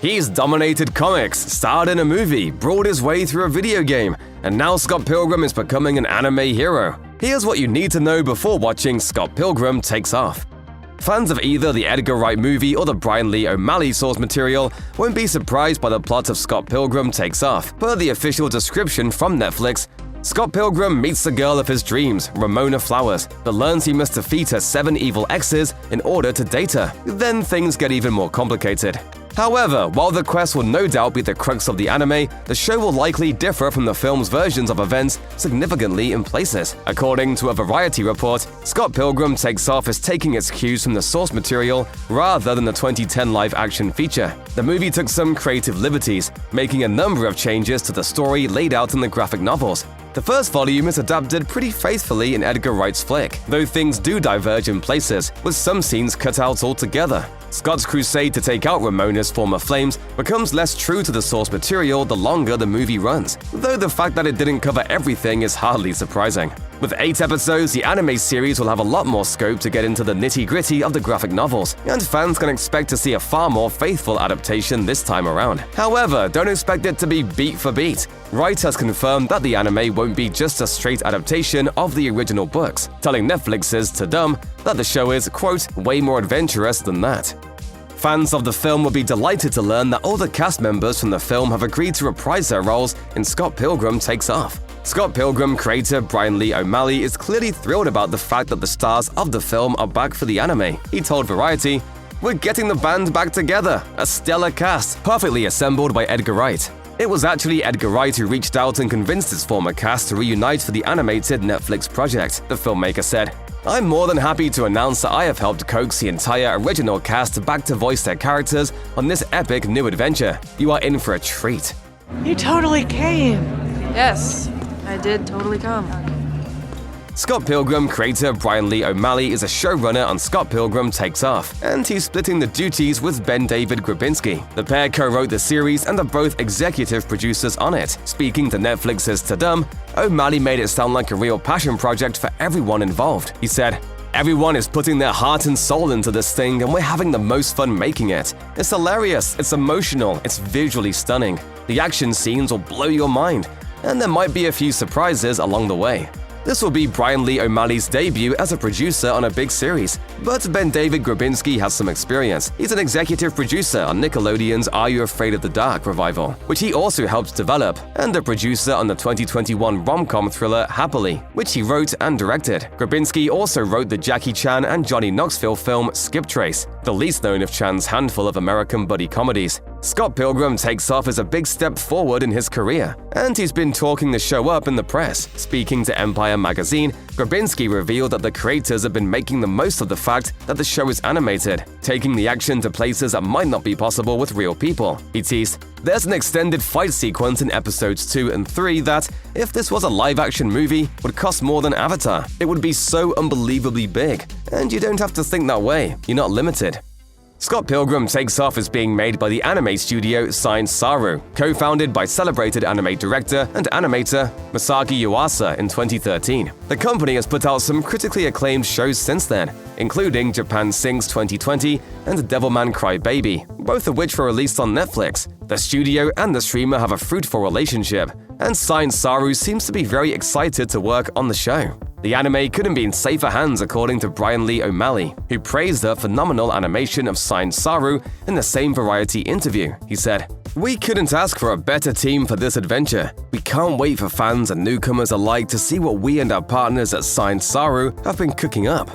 He's dominated comics, starred in a movie, brawled his way through a video game, and now Scott Pilgrim is becoming an anime hero. Here's what you need to know before watching Scott Pilgrim Takes Off. Fans of either the Edgar Wright movie or the Brian Lee O'Malley source material won't be surprised by the plot of Scott Pilgrim Takes Off. Per the official description from Netflix, Scott Pilgrim meets the girl of his dreams, Ramona Flowers, but learns he must defeat her 7 evil exes in order to date her. Then things get even more complicated. However, while the quest will no doubt be the crux of the anime, the show will likely differ from the film's versions of events significantly in places. According to a Variety report, Scott Pilgrim Takes Off is taking its cues from the source material rather than the 2010 live-action feature. The movie took some creative liberties, making a number of changes to the story laid out in the graphic novels. The first volume is adapted pretty faithfully in Edgar Wright's flick, though things do diverge in places, with some scenes cut out altogether. Scott's crusade to take out Ramona's former flames becomes less true to the source material the longer the movie runs, though the fact that it didn't cover everything is hardly surprising. With 8 episodes, the anime series will have a lot more scope to get into the nitty-gritty of the graphic novels, and fans can expect to see a far more faithful adaptation this time around. However, don't expect it to be beat for beat. Wright has confirmed that the anime won't be just a straight adaptation of the original books, telling Netflix's Tadum that the show is, quote, way more adventurous than that. Fans of the film will be delighted to learn that all the cast members from the film have agreed to reprise their roles in Scott Pilgrim Takes Off. Scott Pilgrim creator Brian Lee O'Malley is clearly thrilled about the fact that the stars of the film are back for the anime. He told Variety, "We're getting the band back together, a stellar cast, perfectly assembled by Edgar Wright." It was actually Edgar Wright who reached out and convinced his former cast to reunite for the animated Netflix project, the filmmaker said. "I'm more than happy to announce that I have helped coax the entire original cast back to voice their characters on this epic new adventure. You are in for a treat." You totally came. Yes, I did totally come. Scott Pilgrim creator Brian Lee O'Malley is a showrunner on Scott Pilgrim Takes Off, and he's splitting the duties with Ben David Grabinski. The pair co-wrote the series and are both executive producers on it. Speaking to Netflix's Tadum, O'Malley made it sound like a real passion project for everyone involved. He said, "Everyone is putting their heart and soul into this thing, and we're having the most fun making it. It's hilarious, it's emotional, it's visually stunning. The action scenes will blow your mind, and there might be a few surprises along the way." This will be Brian Lee O'Malley's debut as a producer on a big series, but Ben David Grabinski has some experience. He's an executive producer on Nickelodeon's Are You Afraid of the Dark revival, which he also helped develop, and a producer on the 2021 rom-com thriller Happily, which he wrote and directed. Grabinski also wrote the Jackie Chan and Johnny Knoxville film Skip Trace, the least known of Chan's handful of American buddy comedies. Scott Pilgrim Takes Off is a big step forward in his career, and he's been talking the show up in the press. Speaking to Empire magazine, Grabinski revealed that the creators have been making the most of the fact that the show is animated, taking the action to places that might not be possible with real people. He teased, "There's an extended fight sequence in episodes 2 and 3 that, if this was a live-action movie, would cost more than Avatar. It would be so unbelievably big, and you don't have to think that way. You're not limited." Scott Pilgrim Takes Off is being made by the anime studio Science Saru, co-founded by celebrated anime director and animator Masaaki Yuasa in 2013. The company has put out some critically acclaimed shows since then, including Japan Sings 2020 and Devilman Crybaby, both of which were released on Netflix. The studio and the streamer have a fruitful relationship, and Science Saru seems to be very excited to work on the show. The anime couldn't be in safer hands, according to Brian Lee O'Malley, who praised the phenomenal animation of Science Saru in the same Variety interview. He said, "We couldn't ask for a better team for this adventure. We can't wait for fans and newcomers alike to see what we and our partners at Science Saru have been cooking up."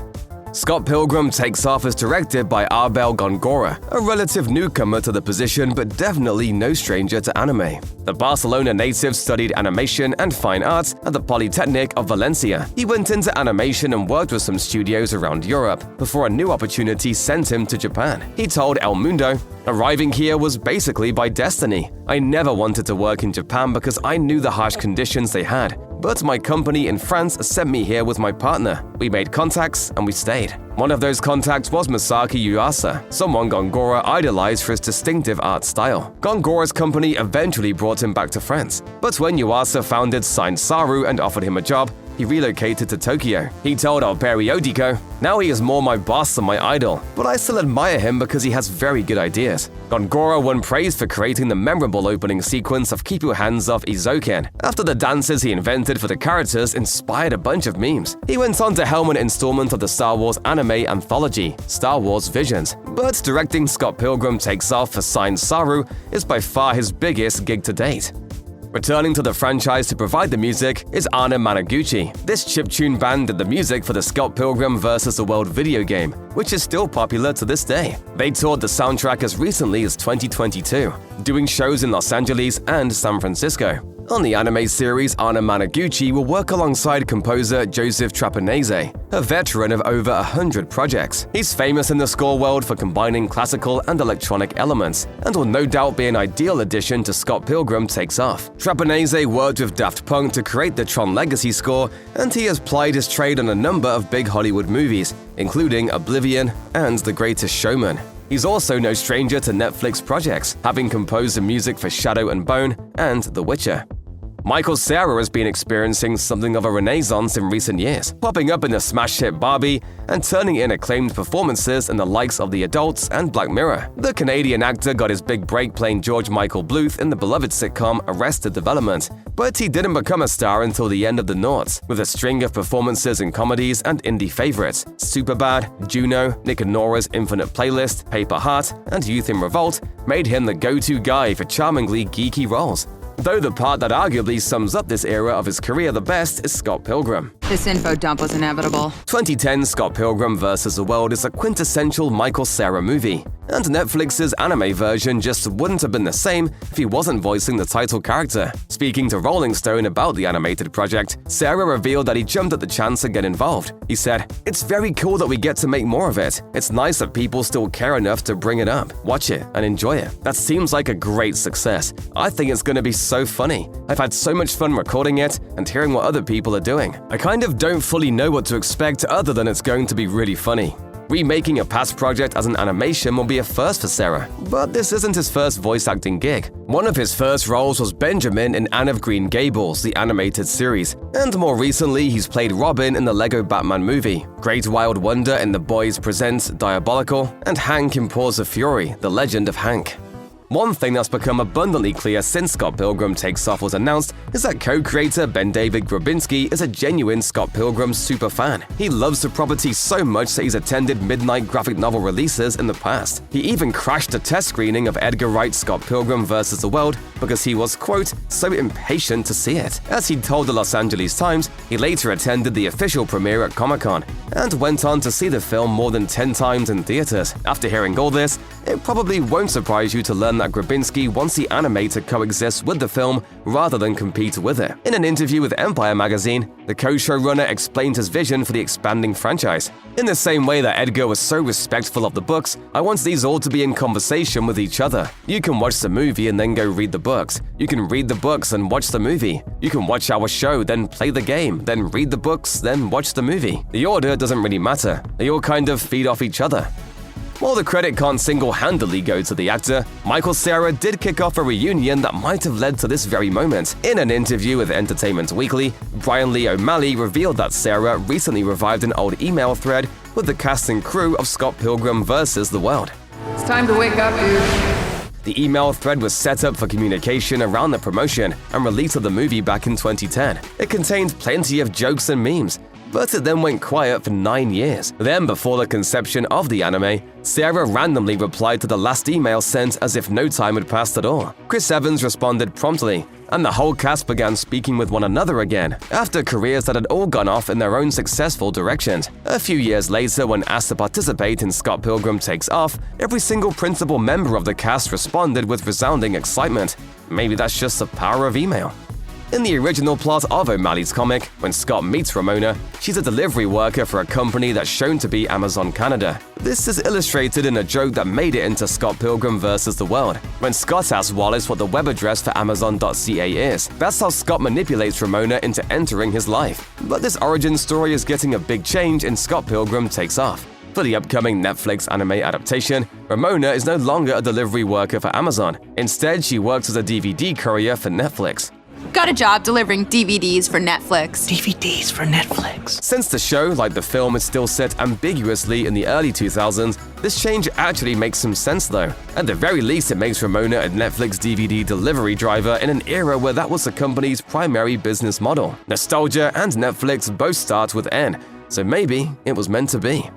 Scott Pilgrim Takes Off is directed by Abel Gongora, a relative newcomer to the position but definitely no stranger to anime. The Barcelona native studied animation and fine arts at the Polytechnic of Valencia. He went into animation and worked with some studios around Europe before a new opportunity sent him to Japan. He told El Mundo, "Arriving here was basically by destiny. I never wanted to work in Japan because I knew the harsh conditions they had. But my company in France sent me here with my partner. We made contacts and we stayed." One of those contacts was Masaaki Yuasa, someone Gongora idolized for his distinctive art style. Gongora's company eventually brought him back to France. But when Yuasa founded Science Saru and offered him a job, he relocated to Tokyo. He told our periodico, "Now he is more my boss than my idol, but I still admire him because he has very good ideas." Gongora won praise for creating the memorable opening sequence of Keep Your Hands Off Izoken. After the dances he invented for the characters inspired a bunch of memes. He went on to helm an installment of the Star Wars anime anthology, Star Wars Visions. But directing Scott Pilgrim Takes Off for Sign Saru is by far his biggest gig to date. Returning to the franchise to provide the music is Anna Managuchi. This chiptune band did the music for the Scott Pilgrim vs. the World video game, which is still popular to this day. They toured the soundtrack as recently as 2022, doing shows in Los Angeles and San Francisco. On the anime series, Anna Managuchi will work alongside composer Joseph Trapanese, a veteran of over 100 projects. He's famous in the score world for combining classical and electronic elements, and will no doubt be an ideal addition to Scott Pilgrim Takes Off. Trapanese worked with Daft Punk to create the Tron Legacy score, and he has plied his trade on a number of big Hollywood movies, including Oblivion and The Greatest Showman. He's also no stranger to Netflix projects, having composed the music for Shadow and Bone and The Witcher. Michael Cera has been experiencing something of a renaissance in recent years, popping up in the smash hit Barbie and turning in acclaimed performances in the likes of The Adults and Black Mirror. The Canadian actor got his big break playing George Michael Bluth in the beloved sitcom Arrested Development, but he didn't become a star until the end of the noughts, with a string of performances in comedies and indie favorites. Superbad, Juno, Nick and Nora's Infinite Playlist, Paper Heart, and Youth in Revolt made him the go-to guy for charmingly geeky roles. Though the part that arguably sums up this era of his career the best is Scott Pilgrim. This info dump was inevitable. 2010 Scott Pilgrim vs. the World is a quintessential Michael Cera movie, and Netflix's anime version just wouldn't have been the same if he wasn't voicing the title character. Speaking to Rolling Stone about the animated project, Cera revealed that he jumped at the chance to get involved. He said, "It's very cool that we get to make more of it. It's nice that people still care enough to bring it up, watch it, and enjoy it. That seems like a great success. I think it's going to be so funny. I've had so much fun recording it and hearing what other people are doing. I kind of don't fully know what to expect other than it's going to be really funny." Remaking a past project as an animation will be a first for Cera, but this isn't his first voice acting gig. One of his first roles was Benjamin in Anne of Green Gables, the animated series, and more recently he's played Robin in the Lego Batman movie, Great Wild Wonder in The Boys Present Diabolical, and Hank in Paws of Fury, The Legend of Hank. One thing that's become abundantly clear since Scott Pilgrim Takes Off was announced is that co-creator Ben David Grabinski is a genuine Scott Pilgrim superfan. He loves the property so much that he's attended midnight graphic novel releases in the past. He even crashed a test screening of Edgar Wright's Scott Pilgrim vs. the World because he was, quote, so impatient to see it. As he told the Los Angeles Times, he later attended the official premiere at Comic-Con and went on to see the film more than 10 times in theaters. After hearing all this, it probably won't surprise you to learn that Grabinski wants the anime to coexist with the film rather than compete with it. In an interview with Empire magazine, the co-showrunner explained his vision for the expanding franchise. "In the same way that Edgar was so respectful of the books, I want these all to be in conversation with each other. You can watch the movie and then go read the books. You can read the books and watch the movie. You can watch our show, then play the game, then read the books, then watch the movie. The order doesn't really matter. They all kind of feed off each other." While the credit can't single-handedly go to the actor, Michael Cera did kick off a reunion that might have led to this very moment. In an interview with Entertainment Weekly, Brian Lee O'Malley revealed that Cera recently revived an old email thread with the cast and crew of Scott Pilgrim vs. the World. It's time to wake up, dude. The email thread was set up for communication around the promotion and release of the movie back in 2010. It contained plenty of jokes and memes, but it then went quiet for 9 years. Then, before the conception of the anime, Cera randomly replied to the last email sent as if no time had passed at all. Chris Evans responded promptly, and the whole cast began speaking with one another again, after careers that had all gone off in their own successful directions. A few years later, when asked to participate in Scott Pilgrim Takes Off, every single principal member of the cast responded with resounding excitement. Maybe that's just the power of email. In the original plot of O'Malley's comic, when Scott meets Ramona, she's a delivery worker for a company that's shown to be Amazon Canada. This is illustrated in a joke that made it into Scott Pilgrim vs. the World. When Scott asks Wallace what the web address for Amazon.ca is, that's how Scott manipulates Ramona into entering his life. But this origin story is getting a big change in Scott Pilgrim Takes Off. For the upcoming Netflix anime adaptation, Ramona is no longer a delivery worker for Amazon. Instead, she works as a DVD courier for Netflix. Got a job delivering DVDs for Netflix. DVDs for Netflix. Since the show, like the film, is still set ambiguously in the early 2000s, this change actually makes some sense though. At the very least, it makes Ramona a Netflix DVD delivery driver in an era where that was the company's primary business model. Nostalgia and Netflix both start with N, so maybe it was meant to be.